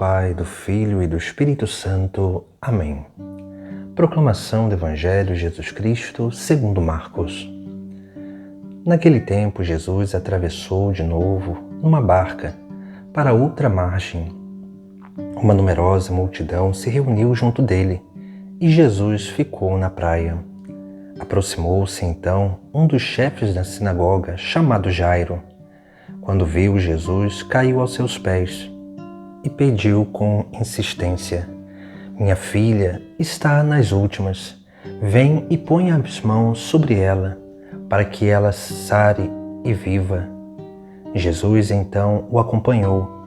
Pai, do Filho e do Espírito Santo. Amém. Proclamação do Evangelho de Jesus Cristo segundo Marcos. Naquele tempo, Jesus atravessou de novo numa barca para outra margem. Uma numerosa multidão se reuniu junto dele e Jesus ficou na praia. Aproximou-se então um dos chefes da sinagoga, chamado Jairo. Quando viu Jesus, caiu aos seus pés e pediu com insistência: "Minha filha está nas últimas. Vem e põe as mãos sobre ela, para que ela sare e viva." Jesus então o acompanhou.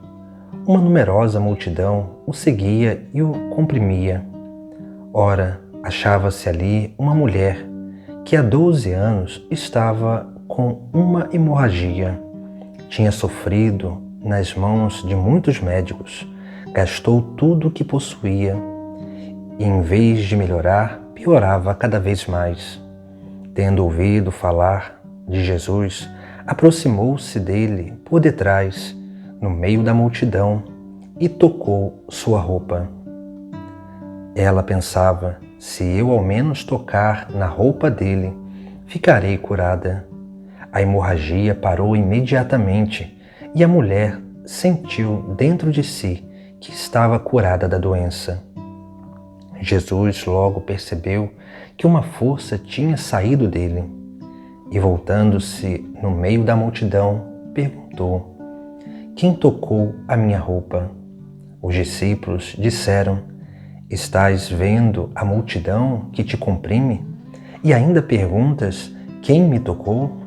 Uma numerosa multidão o seguia e o comprimia. Ora, achava-se ali uma mulher que há 12 anos estava com uma hemorragia. Tinha sofrido nas mãos de muitos médicos, gastou tudo o que possuía e, em vez de melhorar, piorava cada vez mais. Tendo ouvido falar de Jesus, aproximou-se dele por detrás, no meio da multidão, e tocou sua roupa. Ela pensava: "Se eu ao menos tocar na roupa dele, ficarei curada." A hemorragia parou imediatamente e a mulher sentiu dentro de si que estava curada da doença. Jesus logo percebeu que uma força tinha saído dele e, voltando-se no meio da multidão, perguntou: "Quem tocou a minha roupa?" Os discípulos disseram: "Estás vendo a multidão que te comprime e ainda perguntas: quem me tocou?"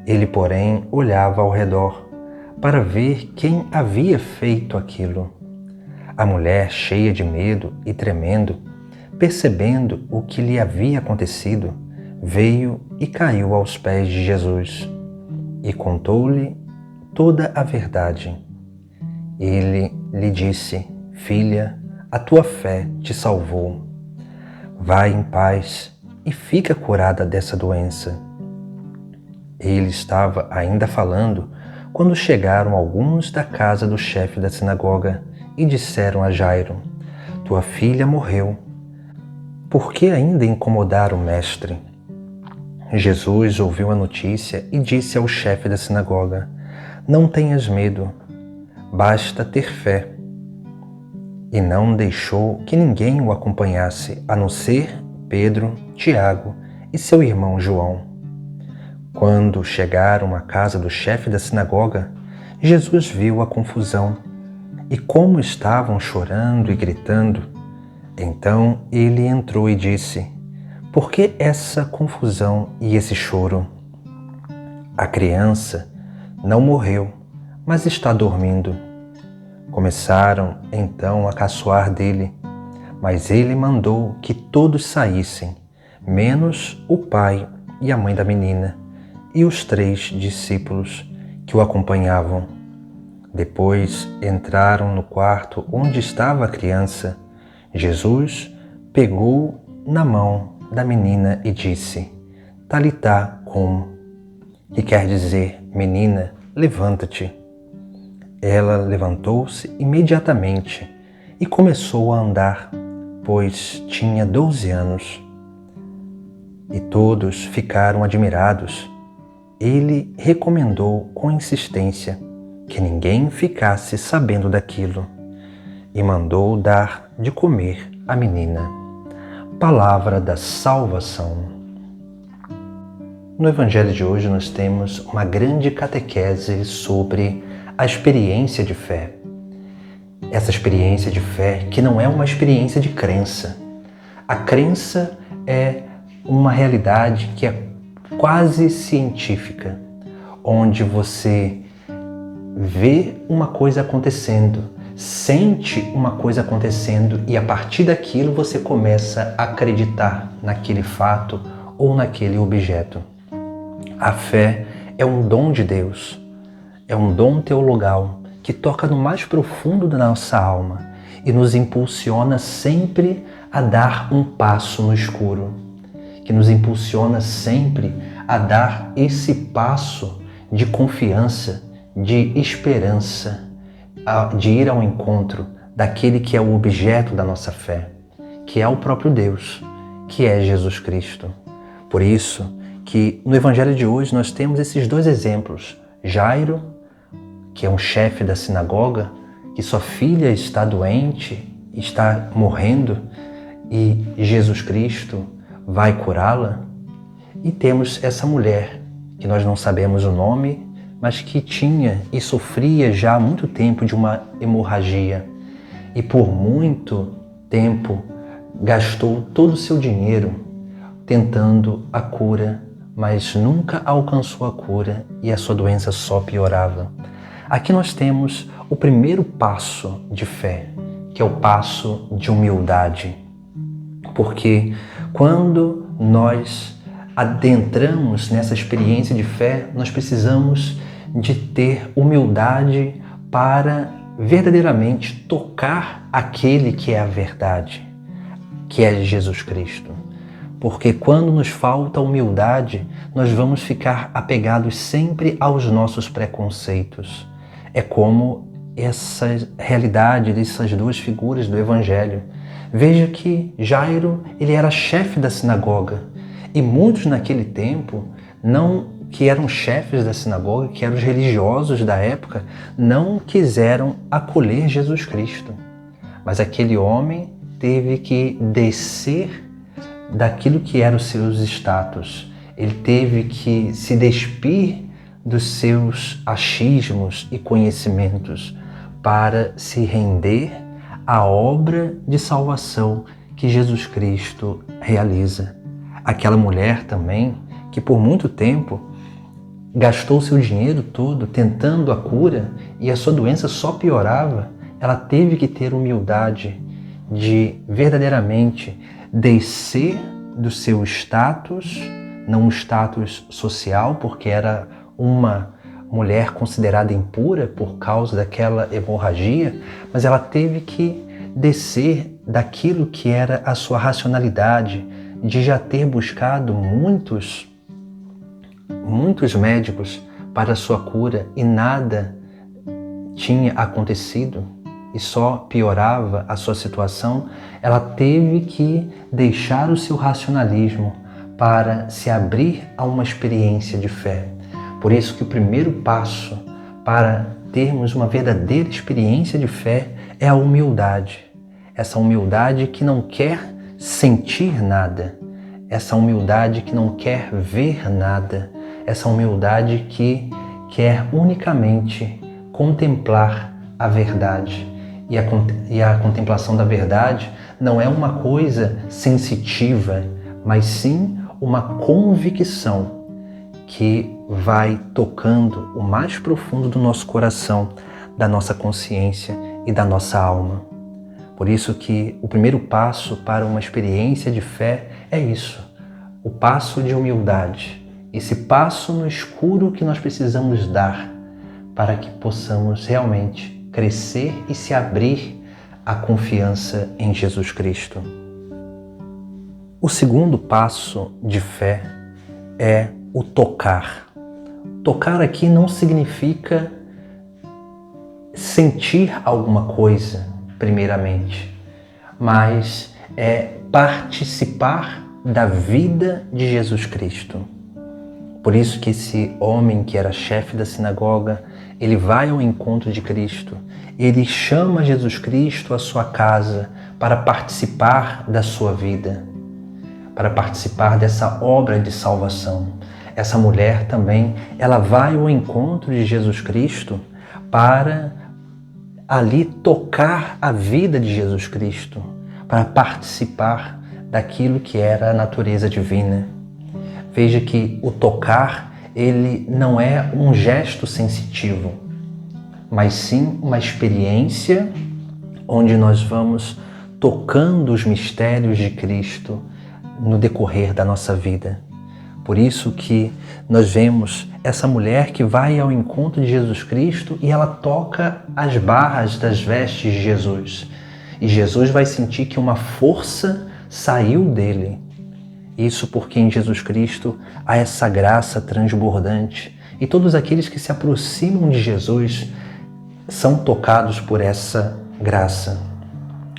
Ele, porém, olhava ao redor para ver quem havia feito aquilo. A mulher, cheia de medo e tremendo, percebendo o que lhe havia acontecido, veio e caiu aos pés de Jesus e contou-lhe toda a verdade. Ele lhe disse: "Filha, a tua fé te salvou. Vai em paz e fica curada dessa doença." Ele estava ainda falando quando chegaram alguns da casa do chefe da sinagoga e disseram a Jairo: "Tua filha morreu. Por que ainda incomodar o mestre?" Jesus ouviu a notícia e disse ao chefe da sinagoga: "Não tenhas medo, basta ter fé." E não deixou que ninguém o acompanhasse, a não ser Pedro, Tiago e seu irmão João. Quando chegaram à casa do chefe da sinagoga, Jesus viu a confusão e como estavam chorando e gritando. Então ele entrou e disse: "Por que essa confusão e esse choro? A criança não morreu, mas está dormindo." Começaram então a caçoar dele, mas ele mandou que todos saíssem, menos o pai e a mãe da menina e os 3 discípulos que o acompanhavam. Depois entraram no quarto onde estava a criança. Jesus pegou na mão da menina e disse: "Talitá cum", que quer dizer: "Menina, levanta-te." Ela levantou-se imediatamente e começou a andar, pois tinha 12 anos. E todos ficaram admirados. Ele recomendou com insistência que ninguém ficasse sabendo daquilo e mandou dar de comer à menina. Palavra da salvação. No Evangelho de hoje nós temos uma grande catequese sobre a experiência de fé. Essa experiência de fé que não é uma experiência de crença. A crença é uma realidade que é quase científica, onde você vê uma coisa acontecendo, sente uma coisa acontecendo e a partir daquilo você começa a acreditar naquele fato ou naquele objeto. A fé é um dom de Deus, é um dom teologal que toca no mais profundo da nossa alma e nos impulsiona sempre a dar um passo no escuro, que nos impulsiona sempre a dar esse passo de confiança, de esperança, de ir ao encontro daquele que é o objeto da nossa fé, que é o próprio Deus, que é Jesus Cristo. Por isso que no Evangelho de hoje nós temos esses dois exemplos. Jairo, que é um chefe da sinagoga, que sua filha está doente, está morrendo, e Jesus Cristo vai curá-la. E temos essa mulher, que nós não sabemos o nome, mas que tinha e sofria já há muito tempo de uma hemorragia. E por muito tempo gastou todo o seu dinheiro tentando a cura, mas nunca alcançou a cura e a sua doença só piorava. Aqui nós temos o primeiro passo de fé, que é o passo de humildade. Porque quando nós adentramos nessa experiência de fé, nós precisamos de ter humildade para verdadeiramente tocar aquele que é a verdade, que é Jesus Cristo. Porque quando nos falta humildade, nós vamos ficar apegados sempre aos nossos preconceitos. É como essa realidade dessas duas figuras do Evangelho. Veja que Jairo, ele era chefe da sinagoga, e muitos naquele tempo, que eram chefes da sinagoga, que eram os religiosos da época, não quiseram acolher Jesus Cristo. Mas aquele homem teve que descer daquilo que eram os seus status. Ele teve que se despir dos seus achismos e conhecimentos para se render à obra de salvação que Jesus Cristo realiza. Aquela mulher também, que por muito tempo gastou seu dinheiro todo tentando a cura e a sua doença só piorava, ela teve que ter humildade de verdadeiramente descer do seu status, não um status social, porque era uma mulher considerada impura por causa daquela hemorragia, mas ela teve que descer daquilo que era a sua racionalidade, de já ter buscado muitos médicos para a sua cura e nada tinha acontecido e só piorava a sua situação. Ela teve que deixar o seu racionalismo para se abrir a uma experiência de fé. Por isso que o primeiro passo para termos uma verdadeira experiência de fé é a humildade. Essa humildade que não quer sentir nada, essa humildade que não quer ver nada, essa humildade que quer unicamente contemplar a verdade. E a contemplação da verdade não é uma coisa sensitiva, mas sim uma convicção que vai tocando o mais profundo do nosso coração, da nossa consciência e da nossa alma. Por isso que o primeiro passo para uma experiência de fé é isso, o passo de humildade, esse passo no escuro que nós precisamos dar para que possamos realmente crescer e se abrir à confiança em Jesus Cristo. O segundo passo de fé é o tocar. Tocar aqui não significa sentir alguma coisa, primeiramente, mas é participar da vida de Jesus Cristo. Por isso que esse homem que era chefe da sinagoga, ele vai ao encontro de Cristo, ele chama Jesus Cristo à sua casa para participar da sua vida, para participar dessa obra de salvação. Essa mulher também, ela vai ao encontro de Jesus Cristo para ali tocar a vida de Jesus Cristo, para participar daquilo que era a natureza divina. Veja que o tocar, ele não é um gesto sensitivo, mas sim uma experiência onde nós vamos tocando os mistérios de Cristo no decorrer da nossa vida. Por isso que nós vemos essa mulher que vai ao encontro de Jesus Cristo e ela toca as barras das vestes de Jesus. E Jesus vai sentir que uma força saiu dele. Isso porque em Jesus Cristo há essa graça transbordante. E todos aqueles que se aproximam de Jesus são tocados por essa graça,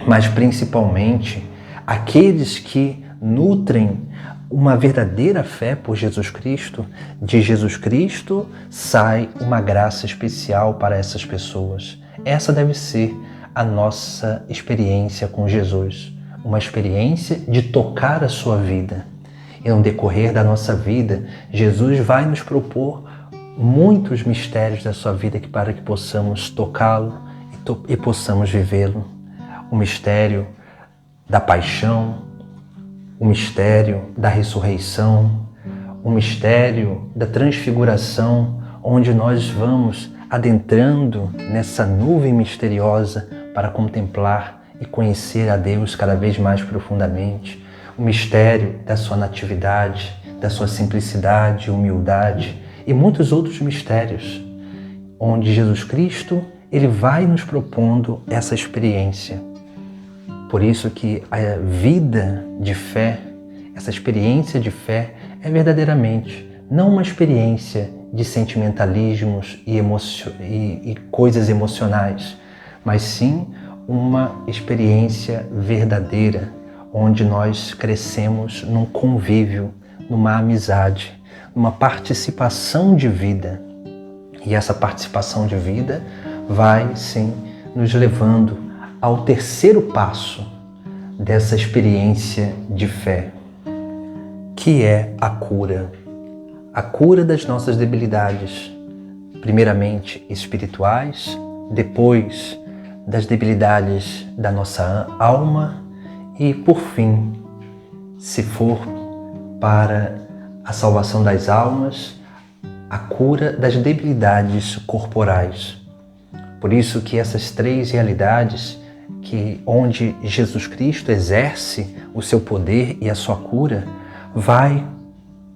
mas principalmente aqueles que nutrem uma verdadeira fé por Jesus Cristo. De Jesus Cristo sai uma graça especial para essas pessoas. Essa deve ser a nossa experiência com Jesus, uma experiência de tocar a sua vida. E no decorrer da nossa vida, Jesus vai nos propor muitos mistérios da sua vida para que possamos tocá-lo e possamos vivê-lo. O mistério da paixão, o mistério da ressurreição, o mistério da transfiguração, onde nós vamos adentrando nessa nuvem misteriosa para contemplar e conhecer a Deus cada vez mais profundamente. O mistério da sua natividade, da sua simplicidade, humildade e muitos outros mistérios, onde Jesus Cristo ele vai nos propondo essa experiência. Por isso que a vida de fé, essa experiência de fé é verdadeiramente não uma experiência de sentimentalismos e coisas emocionais, mas sim uma experiência verdadeira, onde nós crescemos num convívio, numa amizade, numa participação de vida. E essa participação de vida vai, sim, nos levando ao terceiro passo dessa experiência de fé, que é a cura das nossas debilidades, primeiramente espirituais, depois das debilidades da nossa alma e, por fim, se for para a salvação das almas, a cura das debilidades corporais. Por isso que essas três realidades, onde Jesus Cristo exerce o seu poder e a sua cura, vai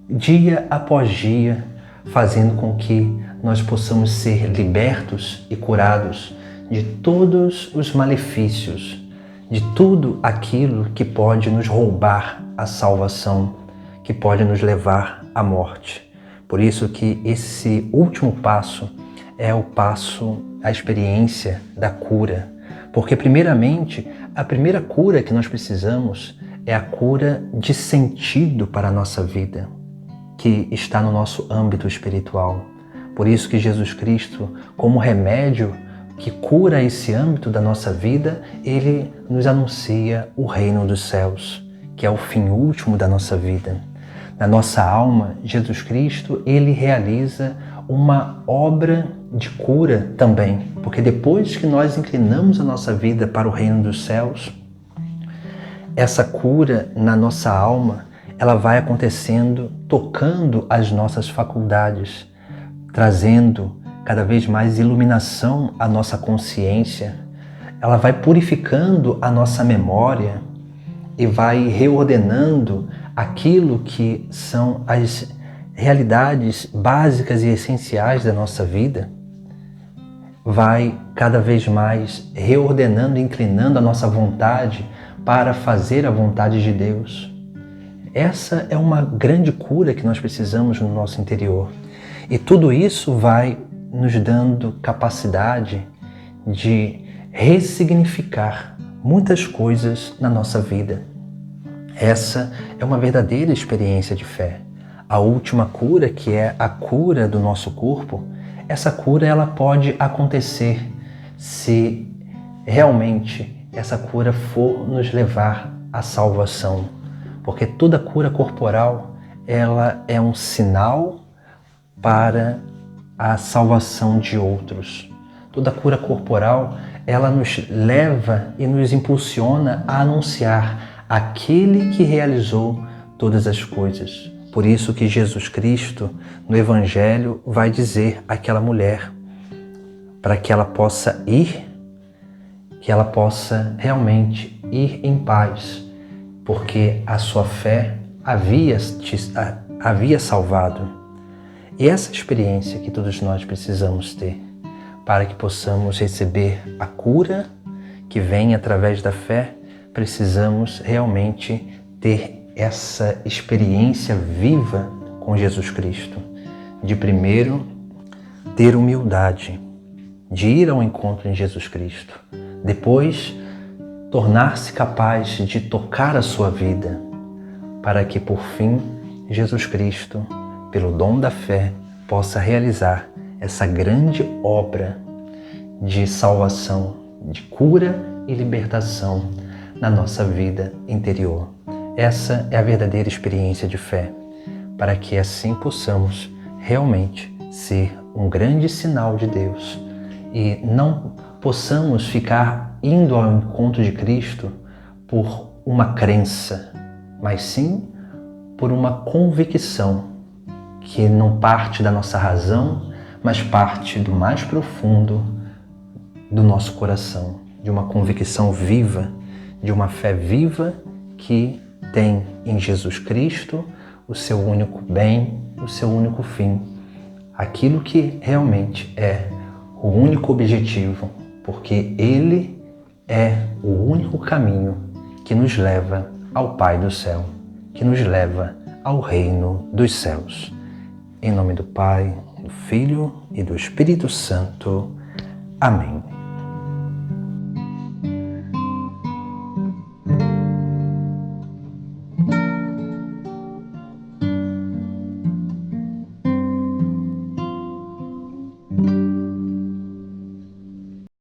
dia após dia fazendo com que nós possamos ser libertos e curados de todos os malefícios, de tudo aquilo que pode nos roubar a salvação, que pode nos levar à morte. Por isso que esse último passo é a experiência da cura. Porque, primeiramente, a primeira cura que nós precisamos é a cura de sentido para a nossa vida, que está no nosso âmbito espiritual. Por isso que Jesus Cristo, como remédio que cura esse âmbito da nossa vida, ele nos anuncia o reino dos céus, que é o fim último da nossa vida. Na nossa alma, Jesus Cristo, ele realiza uma obra de cura também, porque depois que nós inclinamos a nossa vida para o reino dos céus, essa cura na nossa alma, ela vai acontecendo tocando as nossas faculdades, trazendo cada vez mais iluminação à nossa consciência. Ela vai purificando a nossa memória e vai reordenando aquilo que são as realidades básicas e essenciais da nossa vida. Vai cada vez mais reordenando e inclinando a nossa vontade para fazer a vontade de Deus. Essa é uma grande cura que nós precisamos no nosso interior. E tudo isso vai nos dando capacidade de ressignificar muitas coisas na nossa vida. Essa é uma verdadeira experiência de fé. A última cura, que é a cura do nosso corpo, essa cura ela pode acontecer se realmente essa cura for nos levar à salvação. Porque toda cura corporal ela é um sinal para a salvação de outros. Toda cura corporal ela nos leva e nos impulsiona a anunciar aquele que realizou todas as coisas. Por isso que Jesus Cristo, no Evangelho, vai dizer àquela mulher, para que ela possa ir, que ela possa realmente ir em paz, porque a sua fé havia salvado. E essa experiência que todos nós precisamos ter, para que possamos receber a cura que vem através da fé, precisamos realmente ter essa experiência viva com Jesus Cristo. De primeiro, ter humildade. de ir ao encontro em Jesus Cristo. Depois, tornar-se capaz de tocar a sua vida, para que, por fim, Jesus Cristo, pelo dom da fé, possa realizar essa grande obra de salvação, de cura e libertação na nossa vida interior. Essa é a verdadeira experiência de fé, para que assim possamos realmente ser um grande sinal de Deus e não possamos ficar indo ao encontro de Cristo por uma crença, mas sim por uma convicção que não parte da nossa razão, mas parte do mais profundo do nosso coração, de uma convicção viva, de uma fé viva que tem em Jesus Cristo o seu único bem, o seu único fim, aquilo que realmente é o único objetivo, porque Ele é o único caminho que nos leva ao Pai do céu, que nos leva ao reino dos céus. Em nome do Pai, do Filho e do Espírito Santo. Amém.